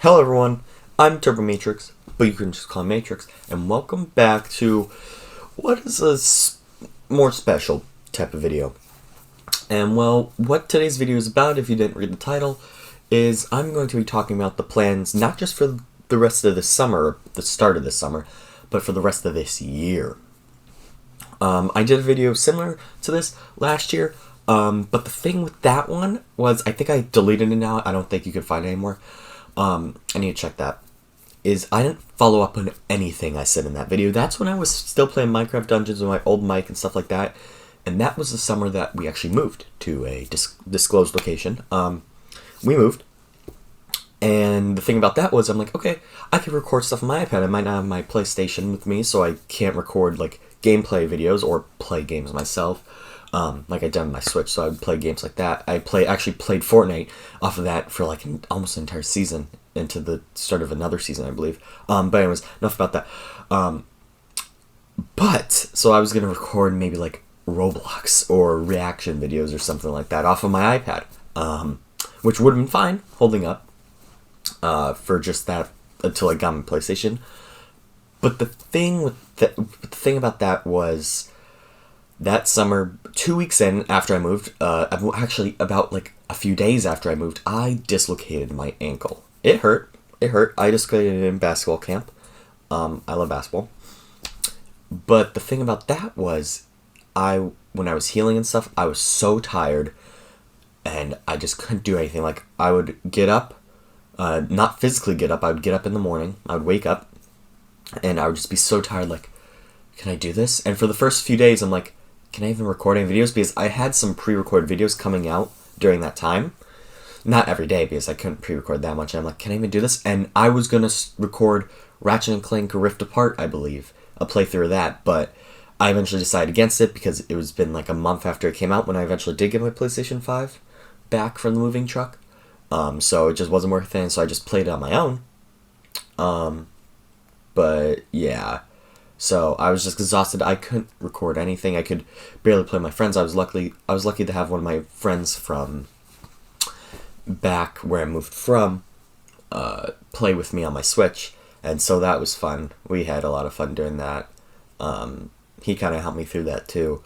Hello everyone, I'm Turbo Matrix, but you can just call me Matrix, and welcome back to what is a more special type of video. And well, what today's video is about, if you didn't read the title, is I'm going to be talking about the plans not just for the rest of this summer, or the start of this summer, but for the rest of this year. I did a video similar to this last year, but the thing with that one was, I think I deleted it now, I don't think you can find it anymore. I need to check that. I didn't follow up on anything I said in that video. That's when I was still playing Minecraft Dungeons with my old mic and stuff like that. And that was the summer that we actually moved to a disclosed location. We moved. And the thing about that was, I'm like, okay, I can record stuff on my iPad. I might not have my PlayStation with me, so I can't record like gameplay videos or play games myself. Like I did on my Switch, so I would play games like that. I actually played Fortnite off of that for like almost an entire season, into the start of another season, I believe. But anyways, enough about that. So I was gonna record maybe like Roblox or reaction videos or something like that off of my iPad, which would have been fine, holding up, for just that until I got my PlayStation. But the thing about that was, that summer, 2 weeks in after I moved, actually about like a few days after I moved, I dislocated my ankle. It hurt. I dislocated it in basketball camp. I love basketball. But the thing about that was, when I was healing and stuff, I was so tired, and I just couldn't do anything. Like, I would get up, not physically get up, I would get up in the morning, I would wake up, and I would just be so tired, like, can I do this? And for the first few days, I'm like, can I even record any videos? Because I had some pre-recorded videos coming out during that time. Not every day, because I couldn't pre-record that much. And I'm like, can I even do this? And I was going to record Ratchet & Clank Rift Apart, I believe. A playthrough of that. But I eventually decided against it, because it was been like a month after it came out when I eventually did get my PlayStation 5 back from the moving truck. So it just wasn't worth it, and so I just played it on my own. But yeah. So I was just exhausted. I couldn't record anything. I could barely play with my friends. I was lucky to have one of my friends from back where I moved from play with me on my Switch, and so that was fun. We had a lot of fun doing that. He kind of helped me through that too.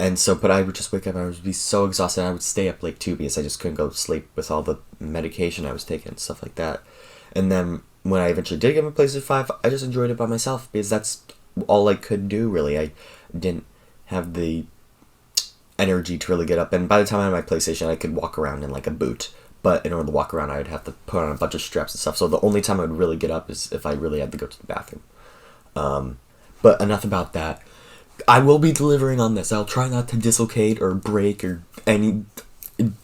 And so, but I would just wake up and I would be so exhausted. I would stay up late too, because I just couldn't go to sleep with all the medication I was taking and stuff like that. And then when I eventually did get my PlayStation 5, I just enjoyed it by myself, because that's all I could do, really. I didn't have the energy to really get up, and by the time I had my PlayStation, I could walk around in like a boot, but in order to walk around, I would have to put on a bunch of straps and stuff, so the only time I would really get up is if I really had to go to the bathroom. But enough about that. I will be delivering on this. I'll try not to dislocate or break or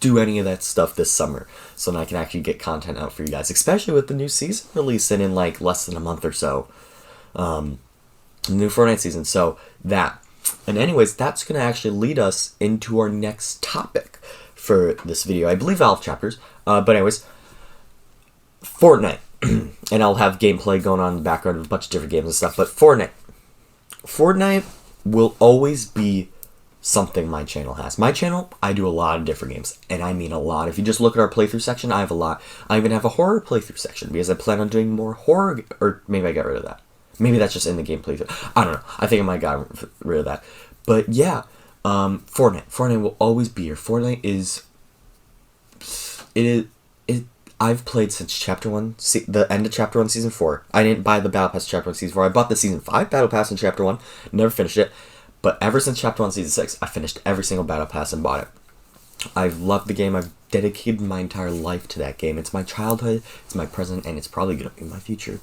do any of that stuff this summer, so that I can actually get content out for you guys, especially with the new season releasing in like less than a month or so. The new Fortnite season. So that. And anyways, that's going to actually lead us into our next topic for this video. I believe I'll have chapters. But anyways, Fortnite. And I'll have gameplay going on in the background of a bunch of different games and stuff. But Fortnite. Fortnite will always be something my channel has. My channel, I do a lot of different games. And I mean a lot. If you just look at our playthrough section, I have a lot. I even have a horror playthrough section, because I plan on doing more horror. Or maybe I got rid of that. Maybe that's just in the gameplay. I don't know. I think I might got rid of that. But yeah, Fortnite. Fortnite will always be here. Fortnite is... I've played since Chapter 1, the end of Chapter 1, Season 4. I didn't buy the Battle Pass Chapter 1, Season 4. I bought the Season 5 Battle Pass in Chapter 1. Never finished it. But ever since Chapter 1, Season 6, I finished every single Battle Pass and bought it. I've loved the game. I've dedicated my entire life to that game. It's my childhood, it's my present, and it's probably going to be my future.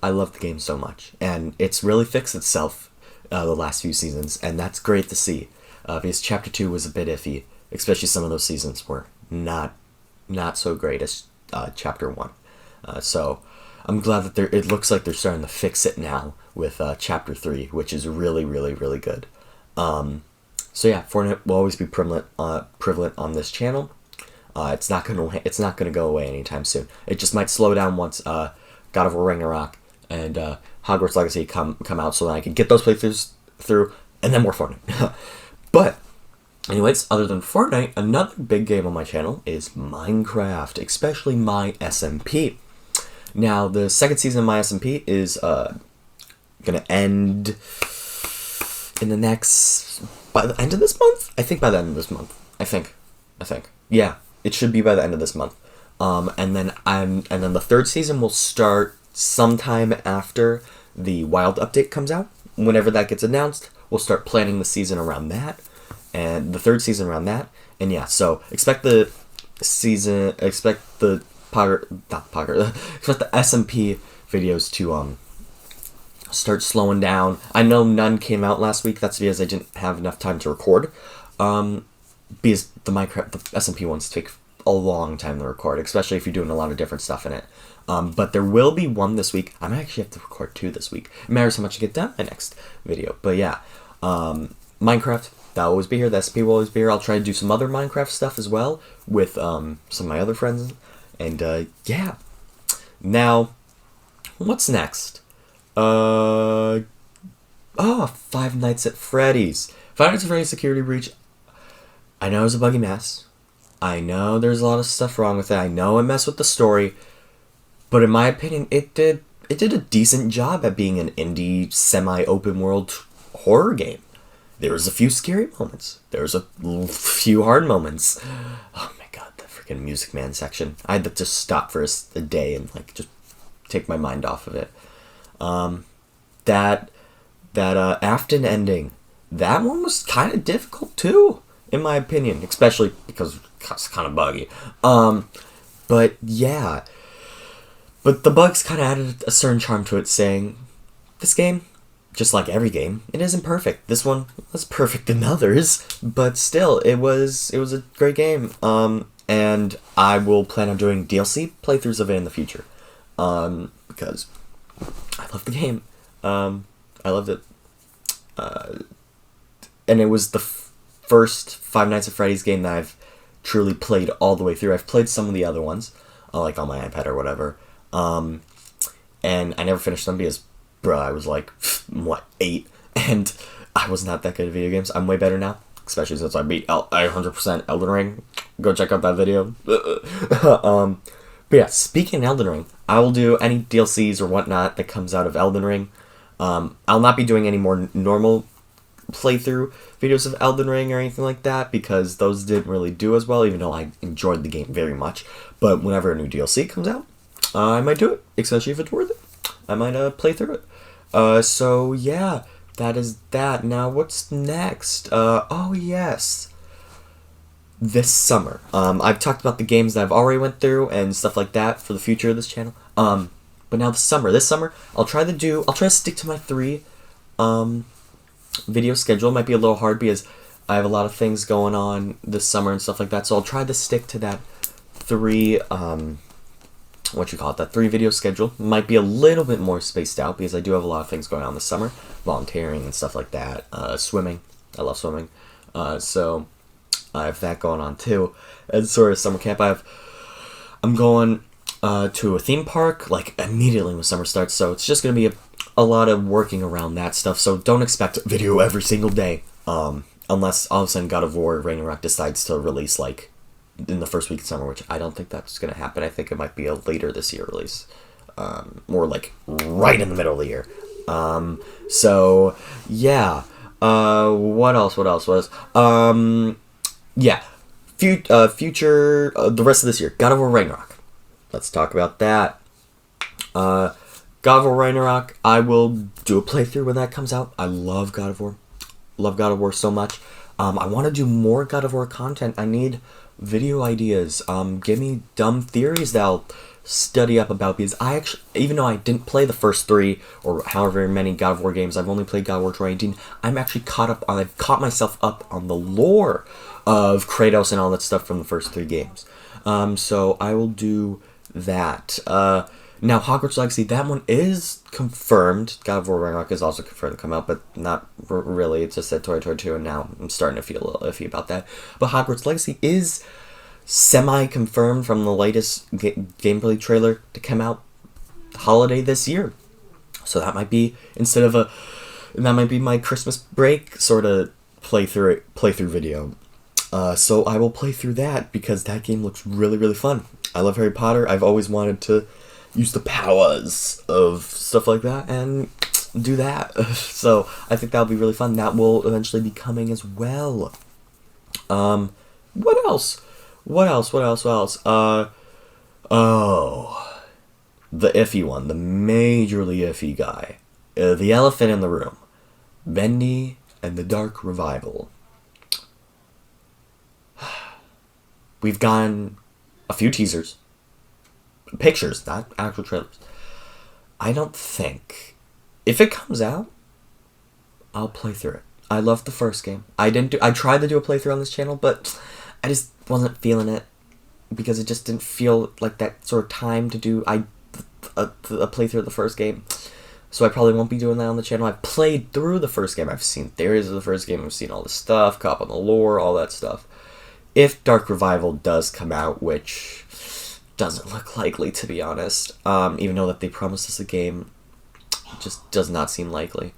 I love the game so much, and it's really fixed itself the last few seasons, and that's great to see, because Chapter 2 was a bit iffy, especially some of those seasons were not so great as Chapter 1. So I'm glad that it looks like they're starting to fix it now with Chapter 3, which is really, really, really good. So yeah, Fortnite will always be prevalent on this channel. It's not gonna go away anytime soon. It just might slow down once God of War Ragnarok and Hogwarts Legacy come out, so that I can get those playthroughs through, and then more Fortnite. But Anyways, other than Fortnite, another big game on my channel is Minecraft, especially my SMP. Now, the second season of my SMP is gonna end in the next, by the end of this month? I think by the end of this month. I think. Yeah, it should be by the end of this month. And then the third season will start sometime after the Wild update comes out. Whenever that gets announced, we'll start planning the season around that, and the third season around that. And yeah, so expect the SMP videos to start slowing down. I know none came out last week. That's because I didn't have enough time to record. Because the SMP ones take a long time to record, especially if you're doing a lot of different stuff in it. But there will be one this week. I might actually have to record 2 this week. It matters how much I get done in my next video. But yeah, Minecraft, that'll always be here. The SP will always be here. I'll try to do some other Minecraft stuff as well with some of my other friends. And yeah. Now, what's next? Five Nights at Freddy's. Five Nights at Freddy's Security Breach. I know it was a buggy mess. I know there's a lot of stuff wrong with it. I know it messed with the story. But in my opinion, it did a decent job at being an indie, semi-open world horror game. There was a few scary moments. There was a few hard moments. Oh my god, the freaking Music Man section. I had to just stop for a day and like just take my mind off of it. That Afton ending, that one was kind of difficult too, in my opinion, especially because it's kind of buggy. But yeah. But the bugs kind of added a certain charm to it, saying, this game, just like every game, it isn't perfect. This one was perfect than others, but still, it was a great game. And I will plan on doing DLC playthroughs of it in the future, because I love the game. I loved it. And it was the first Five Nights at Freddy's game that I've truly played all the way through. I've played some of the other ones, like on my iPad or whatever. And I never finished them because, bro, I was like, 8? And I was not that good at video games. I'm way better now, especially since I beat 100% Elden Ring. Go check out that video. But yeah, speaking of Elden Ring, I will do any DLCs or whatnot that comes out of Elden Ring. I'll not be doing any more normal playthrough videos of Elden Ring or anything like that, because those didn't really do as well, even though I enjoyed the game very much. But whenever a new DLC comes out, I might do it, especially if it's worth it. I might play through it. So yeah, that is that. Now what's next? Oh yes, this summer. I've talked about the games that I've already went through and stuff like that for the future of this channel. But now this summer, I'll try to stick to my 3 video schedule. It might be a little hard because I have a lot of things going on this summer and stuff like that. So I'll try to stick to that 3 that 3 video schedule. Might be a little bit more spaced out because I do have a lot of things going on this summer, volunteering and stuff like that. Swimming, I love swimming. So I have that going on too. And sort of summer camp. I'm going to a theme park like immediately when summer starts. So it's just gonna be a lot of working around that stuff. So don't expect a video every single day. Unless all of a sudden God of War Ragnarok decides to release like in the first week of summer, which I don't think that's going to happen. I think it might be a later this year release. More like right in the middle of the year. So, yeah. What else was? Yeah. Future, the rest of this year. God of War Ragnarok. Let's talk about that. God of War Ragnarok, I will do a playthrough when that comes out. I love God of War. Love God of War so much. I want to do more God of War content. I need video ideas. Give me dumb theories that I'll study up about, because I actually, even though I didn't play the first 3 or however many God of War games, I've only played God of War 2018, I'm actually I've caught myself up on the lore of Kratos and all that stuff from the first 3 games. So I will do that. Now, Hogwarts Legacy, that one is confirmed. God of War Ragnarok is also confirmed to come out, but not really. It just said Toy 2, and now I'm starting to feel a little iffy about that. But Hogwarts Legacy is semi-confirmed from the latest gameplay trailer to come out holiday this year. So that might be, that might be my Christmas break sort of playthrough video. So I will play through that because that game looks really, really fun. I love Harry Potter. I've always wanted to use the powers of stuff like that and do that. So I think that'll be really fun. That will eventually be coming as well. What else? What else? Oh, the iffy one, the majorly iffy guy, the elephant in the room, Bendy and the Dark Revival. We've gotten a few teasers, pictures, not actual trailers. I don't think, if it comes out, I'll play through it. I loved the first game. I tried to do a playthrough on this channel, but I just wasn't feeling it because it just didn't feel like that sort of time to do a playthrough of the first game. So I probably won't be doing that on the channel. I've played through the first game. I've seen theories of the first game. I've seen all the stuff, caught up on the lore, all that stuff. If Dark Revival does come out, which doesn't look likely, to be honest, even though that they promised us a game, it just does not seem likely.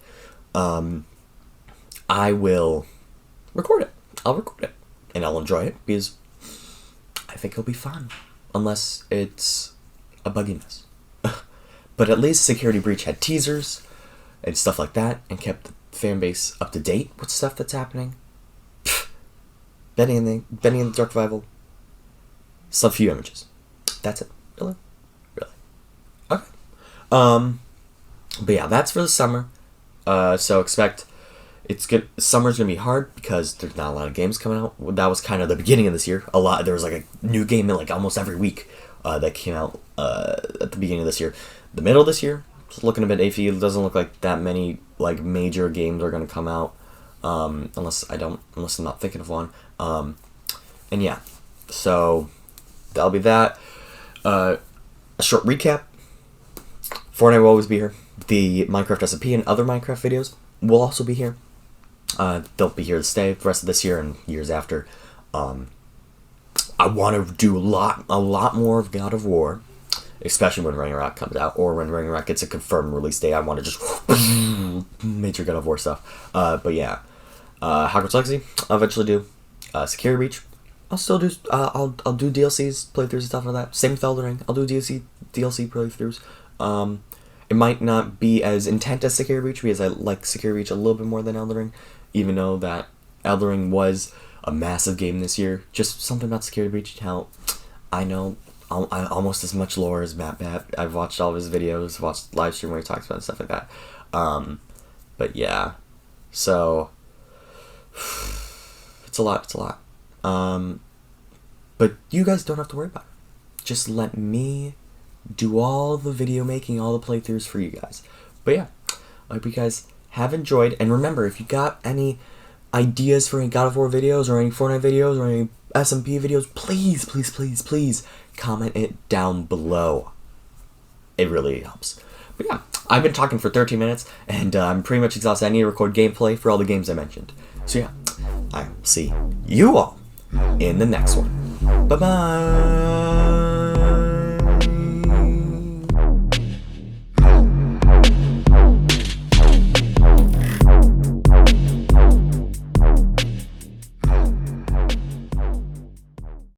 I will record it. I'll record it. And I'll enjoy it because I think it'll be fun. Unless it's a buggy mess. But at least Security Breach had teasers and stuff like that and kept the fan base up to date with stuff that's happening. Benny and the Dark Revival. Some few images. That's it. Really? Okay. But yeah, that's for the summer. So expect summer's gonna be hard because there's not a lot of games coming out. That was kind of the beginning of this year. There was like a new game in like almost every week that came out at the beginning of this year. The middle of this year, it's looking a bit iffy. It doesn't look like that many like major games are gonna come out. Unless I'm not thinking of one. And yeah, so that'll be that. A short recap. Fortnite will always be here. The Minecraft SMP and other Minecraft videos will also be here. They'll be here to stay the rest of this year and years after. I want to do a lot more of God of War, especially when Ragnarok comes out, or when Ragnarok gets a confirmed release date. I want to just major God of War stuff. But yeah, Hogwarts Legacy, I'll eventually do. Security Breach, I'll still do. I'll do DLCs, playthroughs, and stuff like that. Same with Elden Ring. I'll do DLC playthroughs. It might not be as intense as Security Breach because I like Security Breach a little bit more than Elden Ring, even though that Elden Ring was a massive game this year. Just something about Security Breach, how I know almost as much lore as Matt Bat. I've watched all of his videos, watched live stream where he talks about stuff like that. But yeah, so it's a lot. But you guys don't have to worry about it. Just let me do all the video making, all the playthroughs for you guys. But yeah, I hope you guys have enjoyed. And remember, if you got any ideas for any God of War videos or any Fortnite videos or any SMP videos, please comment it down below. It really helps. But yeah, I've been talking for 13 minutes and I'm pretty much exhausted. I need to record gameplay for all the games I mentioned. So yeah, I'll see you all in the next one. Bye-bye.